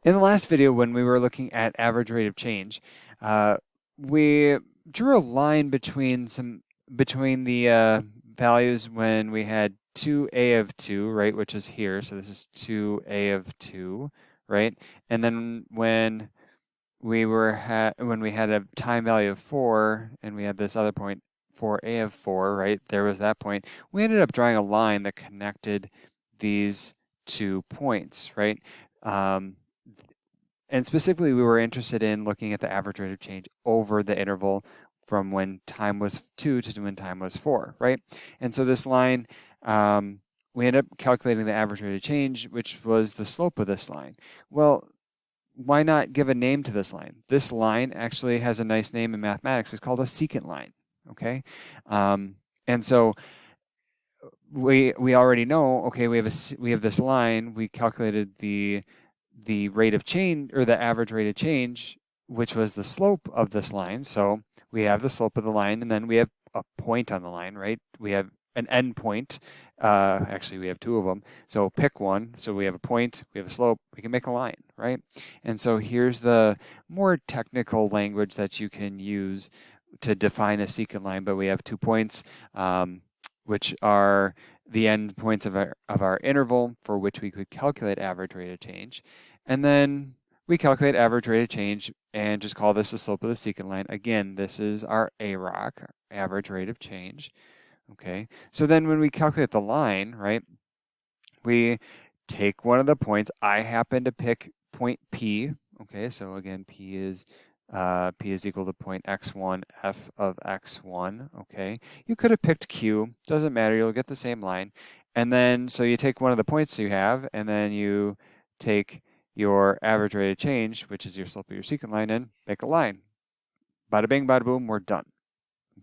In the last video, when we were looking at average rate of change, we drew a line between the values when we had 2a of 2, right, which is here. So this is 2a of 2, right? And then when when we had a time value of 4 and we had this other point 4a of 4, right? There was that point. We ended up drawing a line that connected these 2 points, right? Um, and specifically, we were interested in looking at the average rate of change over the interval from when time was 2 to when time was 4, right? And so this line, we ended up calculating the average rate of change, which was the slope of this line. Well, why not give a name to this line? This line actually has a nice name in mathematics. It's called a secant line, okay? And so we already know, okay, we have this line. We calculated the rate of change, or the average rate of change, which was the slope of this line. So we have the slope of the line, and then we have a point on the line, right? We have an end point. Actually, we have two of them. So pick one. So we have a point, we have a slope, we can make a line, right? And so here's the more technical language that you can use to define a secant line, but we have 2 points, which are the end points of our interval for which we could calculate average rate of change. And then we calculate average rate of change and just call this the slope of the secant line. Again, this is our AROC, average rate of change. Okay, so then when we calculate the line, right, we take one of the points. I happen to pick point P. Okay, so again, P is equal to point x1, f of x1. Okay, you could have picked Q. Doesn't matter. You'll get the same line. And then, so you take one of the points you have, and then you take your average rate of change, which is your slope of your secant line, and make a line. Bada bing, bada boom, we're done.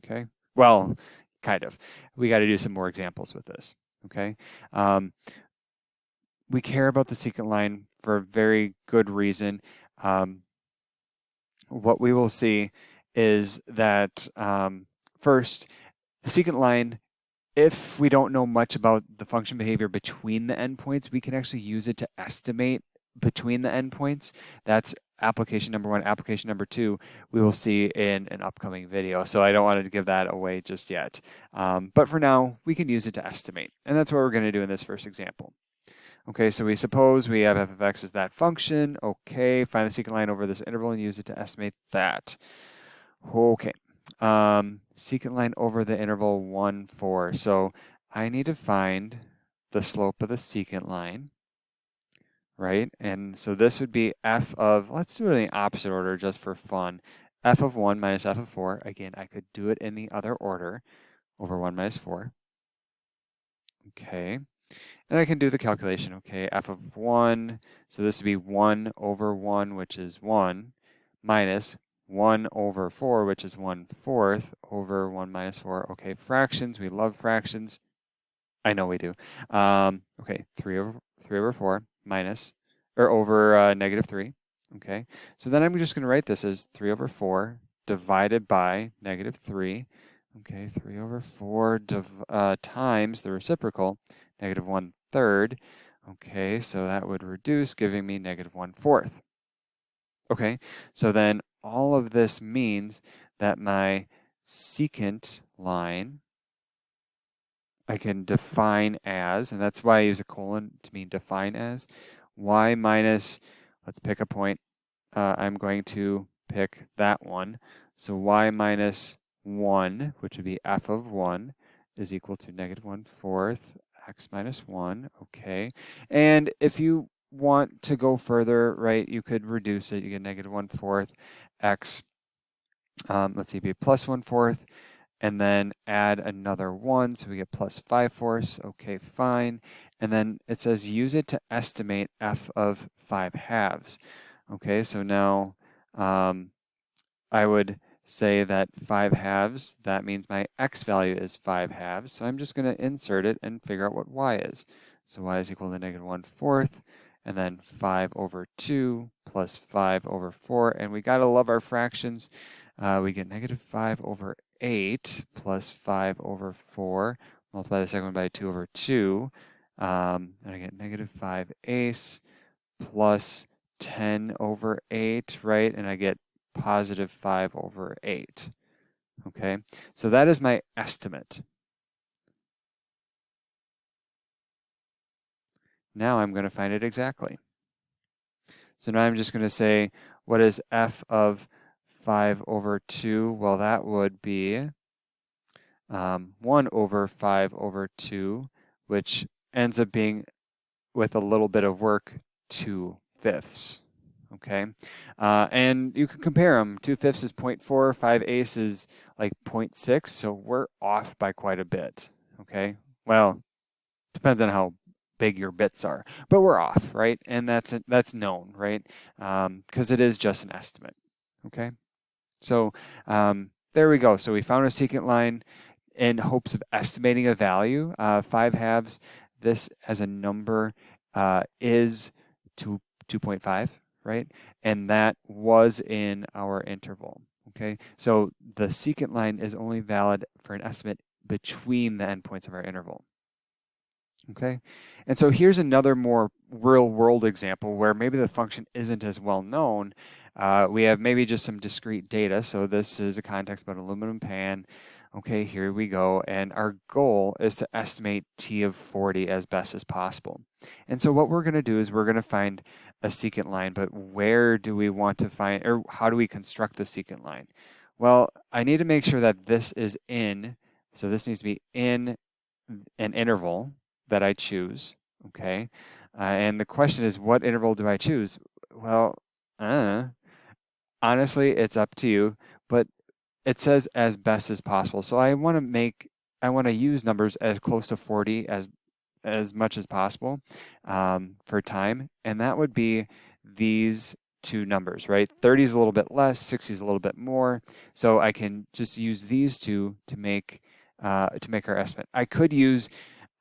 Okay, well, kind of. We got to do some more examples with this. Okay. We care about the secant line for a very good reason. What we will see is that first, the secant line, if we don't know much about the function behavior between the endpoints, we can actually use it to estimate between the endpoints. That's application number one. Application number two, we will see in an upcoming video. So I don't want to give that away just yet. But for now, we can use it to estimate. And that's what we're going to do in this first example. Okay, so we suppose we have f of x as that function. Okay, find the secant line over this interval and use it to estimate that. Okay, secant line over the interval 1, 4. So I need to find the slope of the secant line, right? And so this would be f of, let's do it in the opposite order just for fun. F of 1 minus f of 4. Again, I could do it in the other order, over 1 minus 4. Okay. And I can do the calculation, okay, f of 1, so this would be 1 over 1, which is 1, minus 1 over 4, which is 1/4, over 1 minus 4. Okay, fractions, we love fractions. I know we do. Okay, 3 over 4 minus, or over negative 3. Okay, so then I'm just going to write this as 3 over 4 divided by negative 3. Okay, 3 over 4 times the reciprocal, negative 1/3. Okay, so that would reduce, giving me negative 1/4. Okay, so then all of this means that my secant line I can define as, and that's why I use a colon to mean define as, y minus, let's pick a point. I'm going to pick that one. So y minus 1, which would be f of 1, is equal to negative 1/4 x minus 1. Okay. And if you want to go further, right, you could reduce it. You get negative 1/4 x, let's see, be plus 1/4, and then add another 1, so we get plus 5/4. Okay, fine. And then it says use it to estimate f of 5/2. Okay, so now I would say that 5/2, that means my x value is 5/2. So I'm just going to insert it and figure out what y is. So y is equal to negative 1/4, and then 5 over 2 plus 5 over 4. And we got to love our fractions. We get negative 5 over 8 plus 5 over 4. Multiply the second one by 2 over 2. And I get negative 5/8 plus 10 over 8, right? And I get positive 5 over 8. Okay, so that is my estimate. Now I'm going to find it exactly. So now I'm just going to say, what is f of 5 over 2? Well, that would be 1 over 5 over 2, which ends up being, with a little bit of work, 2/5. Okay, and you can compare them. 2/5 is 0.4, 5/8 is like 0.6, so we're off by quite a bit. Okay, well, depends on how big your bits are, but we're off, right? And that's known, right? Because it is just an estimate. Okay, so there we go. So we found a secant line in hopes of estimating a value. 5/2, this as a number is 2.5, right? And that was in our interval. Okay, so the secant line is only valid for an estimate between the endpoints of our interval. Okay, and so here's another more real world example where maybe the function isn't as well known. We have maybe just some discrete data. So this is a context about aluminum pan. Okay, here we go. And our goal is to estimate T of 40 as best as possible. And so what we're going to do is we're going to find a secant line, but where do we want to find, or how do we construct the secant line? Well, I need to make sure that this is in, so this needs to be in an interval that I choose, okay? And the question is, what interval do I choose? Well, honestly, it's up to you, but it says as best as possible. So I want to use numbers as close to 40 as much as possible for time, and that would be these two numbers, right? 30 is a little bit less, 60 is a little bit more, so I can just use these two to make our estimate. I could use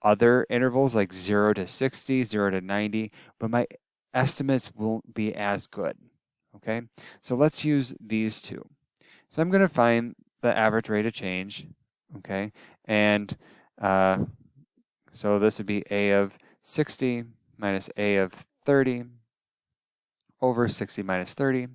other intervals like 0 to 60, 0 to 90, but my estimates won't be as good. Okay, so let's use these two. So I'm going to find the average rate of change. Okay, and so this would be A of 60 minus A of 30 over 60 minus 30.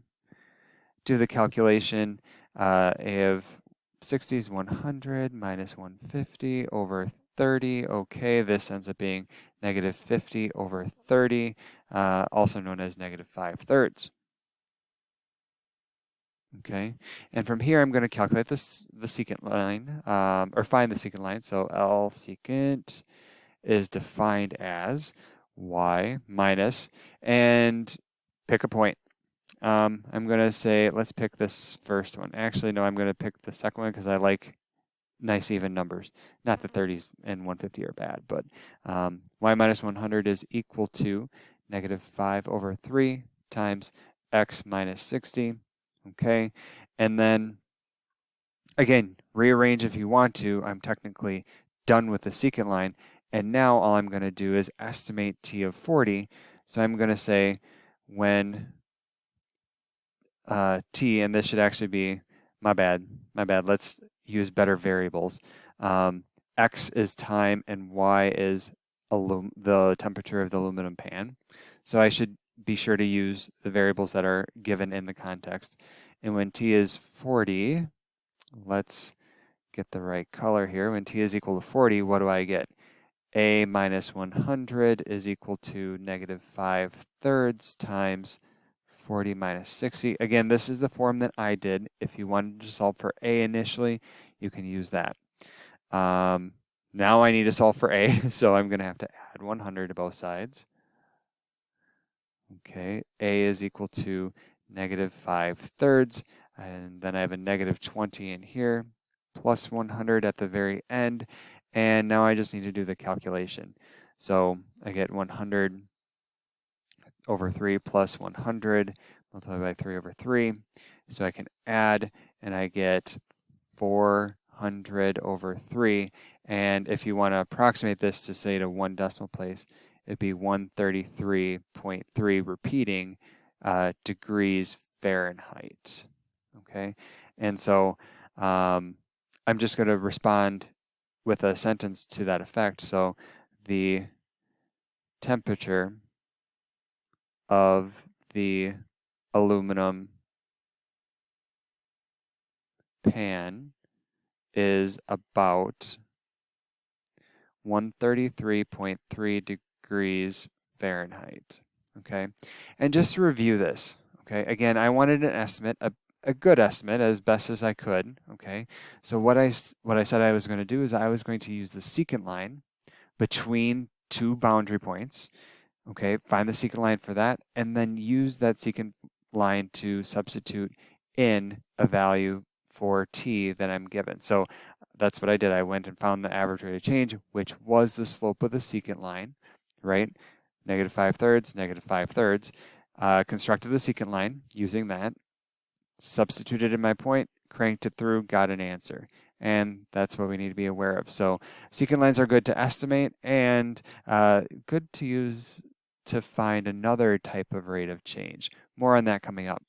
Do the calculation. A of 60 is 100 minus 150 over 30. Okay, this ends up being negative 50 over 30, also known as negative 5/3. Okay, and from here I'm going to calculate the secant line, or find the secant line. So L secant is defined as y minus, and pick a point. I'm going to say, let's pick this first one. Actually, no, I'm going to pick the second one because I like nice even numbers. Not that 30s and 150 are bad, but y minus 100 is equal to negative 5 over 3 times x minus 60. Okay, and then again, rearrange if you want to. I'm technically done with the secant line, and now all I'm going to do is estimate T of 40. So I'm going to say when T, and this should actually be, my bad, let's use better variables. X is time and Y is the temperature of the aluminum pan. So I should be sure to use the variables that are given in the context. And when T is 40, let's get the right color here. When T is equal to 40, what do I get? A minus 100 is equal to negative 5/3 times 40 minus 60. Again, this is the form that I did. If you wanted to solve for A initially, you can use that. Now I need to solve for A, so I'm going to have to add 100 to both sides. Okay, A is equal to negative 5/3, and then I have a negative 20 in here, plus 100 at the very end, and now I just need to do the calculation. So I get 100 over 3 plus 100 multiplied by 3 over 3. So I can add, and I get 400 over 3. And if you want to approximate this to say to one decimal place, it'd be 133.3 repeating degrees Fahrenheit. Okay, and so I'm just going to respond with a sentence to that effect. So the temperature of the aluminum pan is about 133.3 degrees Fahrenheit. Okay, and just to review this, okay, again, I wanted an estimate, a good estimate as best as I could. Okay, so what I said I was going to do is I was going to use the secant line between two boundary points. Okay, find the secant line for that, and then use that secant line to substitute in a value for t that I'm given. So that's what I did. I went and found the average rate of change, which was the slope of the secant line, right? Negative 5/3, negative 5/3. Constructed the secant line using that, substituted in my point, cranked it through, got an answer. And that's what we need to be aware of. So secant lines are good to estimate and good to use to find another type of rate of change. More on that coming up.